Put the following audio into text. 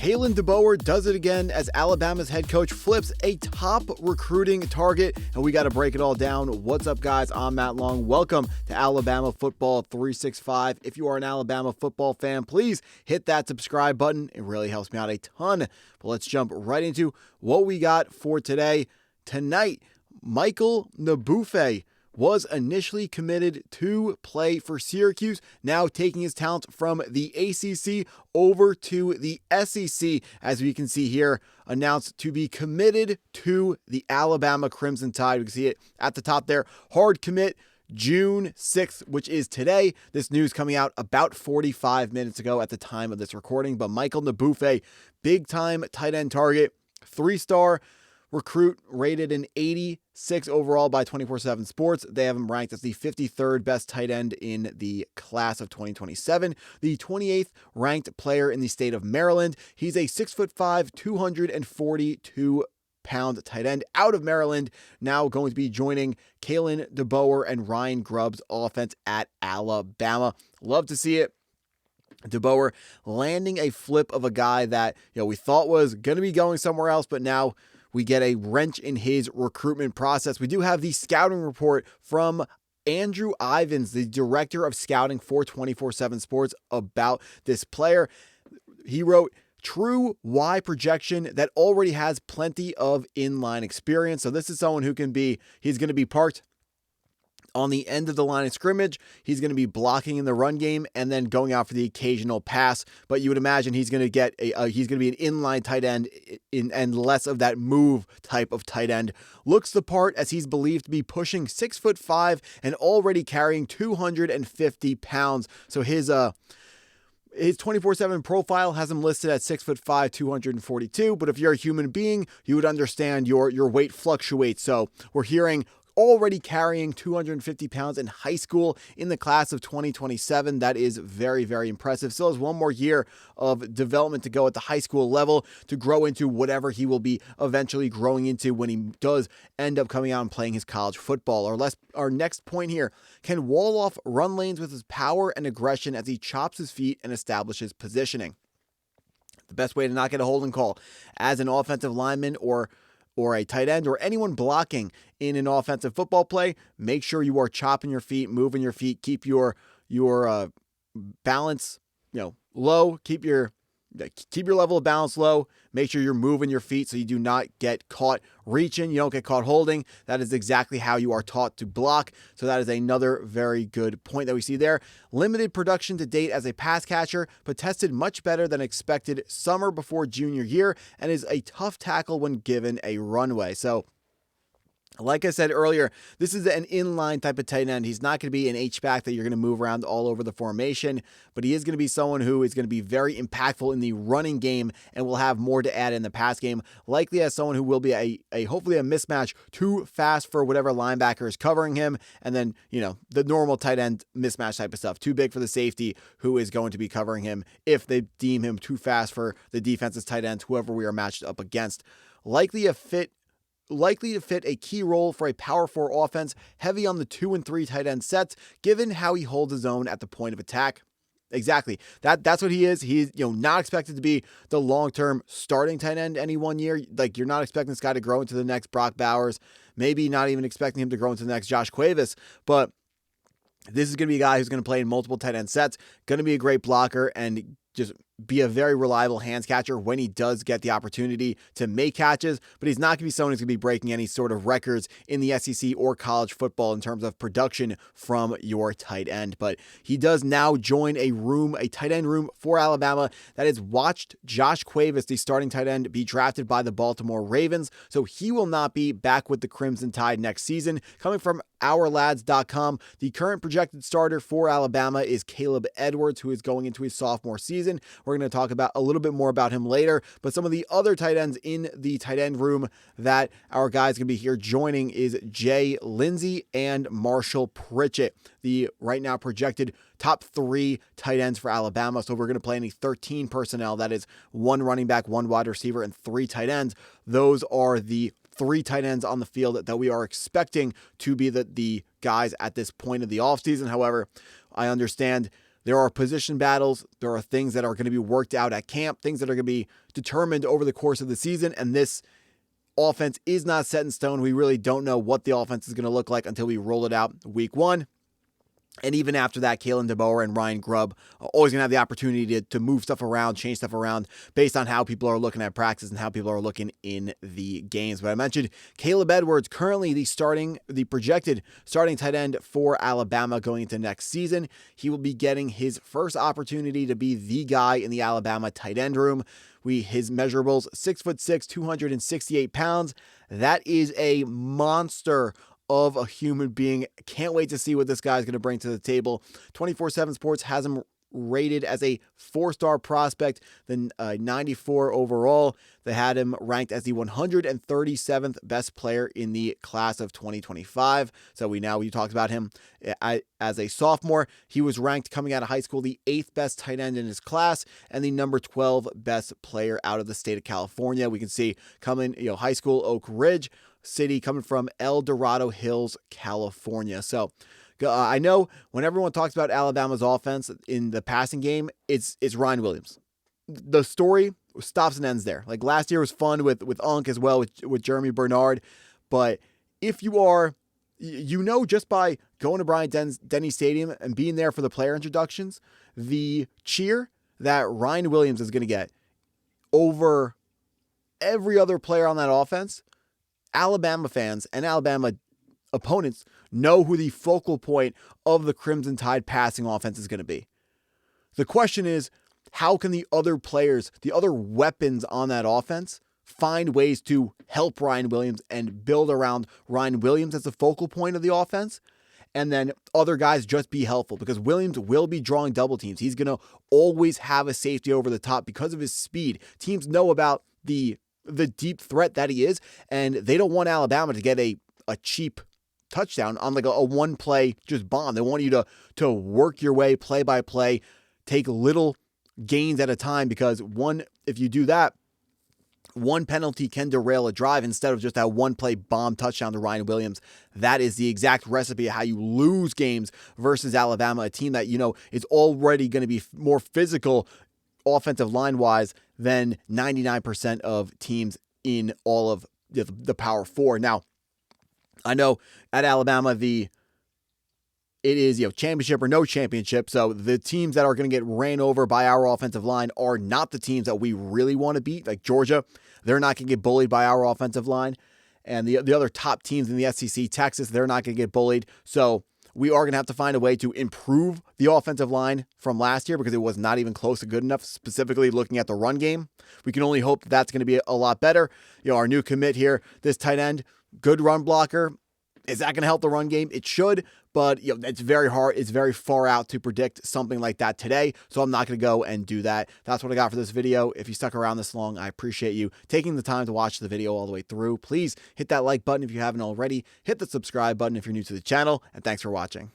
Kalen Deboer does it again as Alabama's head coach flips a top recruiting target, and we got to break it all down. What's up, guys? I'm Matt Long. Welcome to Alabama Football 365. If you are an Alabama football fan, please hit that subscribe button. It really helps me out a ton. But let's jump right into what we got for today. Tonight, Michael Nnabuife was initially committed to play for Syracuse, now taking his talent from the ACC over to the SEC, as we can see here, announced to be committed to the Alabama Crimson Tide. We can see it at the top there. Hard commit, June 6th, which is today. This news coming out about 45 minutes ago at the time of this recording. But Michael Nnabuife, big-time tight end target, 3-star recruit, rated an 86 overall by 24/7 Sports. They have him ranked as the 53rd best tight end in the class of 2027, the 28th ranked player in the state of Maryland. He's a 6'5", 242-pound tight end out of Maryland, now going to be joining Kalen Deboer and Ryan Grubb's offense at Alabama. Love to see it. Deboer landing a flip of a guy that we thought was going to be going somewhere else, but now we get a wrench in his recruitment process. We do have the scouting report from Andrew Ivins, the director of scouting for 24/7 Sports, about this player. He wrote, true Y projection that already has plenty of inline experience. So this is someone who he's going to be parked on the end of the line of scrimmage. He's going to be blocking in the run game and then going out for the occasional pass. But you would imagine he's going to be an inline tight end and less of that move type of tight end. Looks the part as he's believed to be pushing 6'5" and already carrying 250 pounds. So his 24/7 profile has him listed at 6'5", 242. But if you're a human being, you would understand your weight fluctuates. So we're hearing already carrying 250 pounds in high school in the class of 2027. That is very, very impressive. Still has one more year of development to go at the high school level to grow into whatever he will be eventually growing into when he does end up coming out and playing his college football. Our next point here, can wall off run lanes with his power and aggression as he chops his feet and establishes positioning. The best way to not get a holding call as an offensive lineman or a tight end or anyone blocking in an offensive football play, make sure you are chopping your feet, moving your feet, keep your balance, low, keep your level of balance low. Make sure you're moving your feet so you do not get caught reaching. You don't get caught holding. That is exactly how you are taught to block. So that is another very good point that we see there. Limited production to date as a pass catcher, but tested much better than expected summer before junior year and is a tough tackle when given a runway. So like I said earlier, this is an inline type of tight end. He's not going to be an H-back that you're going to move around all over the formation, but he is going to be someone who is going to be very impactful in the running game and will have more to add in the pass game. Likely as someone who will be hopefully a mismatch, too fast for whatever linebacker is covering him, and then, the normal tight end mismatch type of stuff. Too big for the safety who is going to be covering him if they deem him too fast for the defense's tight ends, whoever we are matched up against. Likely to fit a key role for a power 4 offense, heavy on the 2 and 3 tight end sets, given how he holds his own at the point of attack. Exactly. That's what he is. He's not expected to be the long-term starting tight end any one year. Like, you're not expecting this guy to grow into the next Brock Bowers, maybe not even expecting him to grow into the next Josh Cuevas, but this is going to be a guy who's going to play in multiple tight end sets, going to be a great blocker, and just be a very reliable hands catcher when he does get the opportunity to make catches, but he's not going to be someone who's going to be breaking any sort of records in the SEC or college football in terms of production from your tight end. But he does now join a tight end room for Alabama that has watched Josh Cuevas, the starting tight end, be drafted by the Baltimore Ravens. So he will not be back with the Crimson Tide next season. Coming from OurLads.com, the current projected starter for Alabama is Caleb Edwards, who is going into his sophomore season. We're going to talk about a little bit more about him later, but some of the other tight ends in the tight end room that our guys going to be here joining is Jay Lindsey and Marshall Pritchett, the right now projected top 3 tight ends for Alabama. So we're going to play any 13 personnel. That is 1 running back, 1 wide receiver, and 3 tight ends. Those are the 3 tight ends on the field that we are expecting to be the guys at this point of the offseason. However, I understand There are position battles. There are things that are going to be worked out at camp, things that are going to be determined over the course of the season. And this offense is not set in stone. We really don't know what the offense is going to look like until we roll it out week 1. And even after that, Kalen Deboer and Ryan Grubb are always going to have the opportunity to move stuff around, change stuff around based on how people are looking at practice and how people are looking in the games. But I mentioned Caleb Edwards, currently the projected starting tight end for Alabama going into next season. He will be getting his first opportunity to be the guy in the Alabama tight end room. His measurables, 6'6", 268 pounds. That is a monster of a human being. Can't wait to see what this guy is going to bring to the table. 24/7 Sports has him rated as a 4-star prospect, then 94 overall. They had him ranked as the 137th best player in the class of 2025. So we talked about him as a sophomore. He was ranked coming out of high school the 8th best tight end in his class and the number 12 best player out of the state of California. We can see coming, high school, Oak Ridge City, coming from El Dorado Hills, California. So I know when everyone talks about Alabama's offense in the passing game, it's Ryan Williams. The story stops and ends there. Like last year was fun with Unk as well, with Jeremy Bernard. But if you are, just by going to Bryant-Denny Stadium and being there for the player introductions, the cheer that Ryan Williams is going to get over every other player on that offense, Alabama fans and Alabama opponents know who the focal point of the Crimson Tide passing offense is going to be. The question is, how can the other players, the other weapons on that offense, find ways to help Ryan Williams and build around Ryan Williams as the focal point of the offense? And then other guys just be helpful, because Williams will be drawing double teams. He's going to always have a safety over the top because of his speed. Teams know about the deep threat that he is, and they don't want Alabama to get a cheap touchdown on like a one-play just bomb. They want you to work your way play by play, take little gains at a time, because if you do that, one penalty can derail a drive instead of just that one-play bomb touchdown to Ryan Williams. That is the exact recipe of how you lose games versus Alabama, a team that, is already going to be more physical offensive line-wise than 99% of teams in all of the Power 4. Now, I know at Alabama, it is, championship or no championship. So the teams that are going to get ran over by our offensive line are not the teams that we really want to beat. Like Georgia, they're not going to get bullied by our offensive line. And the other top teams in the SEC, Texas, they're not going to get bullied. So we are going to have to find a way to improve the offensive line from last year, because it was not even close to good enough, specifically looking at the run game. We can only hope that's going to be a lot better. Our new commit here, this tight end, good run blocker. Is that going to help the run game? It should, but it's very hard. It's very far out to predict something like that today, so I'm not going to go and do that. That's what I got for this video. If you stuck around this long, I appreciate you taking the time to watch the video all the way through. Please hit that like button if you haven't already. Hit the subscribe button if you're new to the channel, and thanks for watching.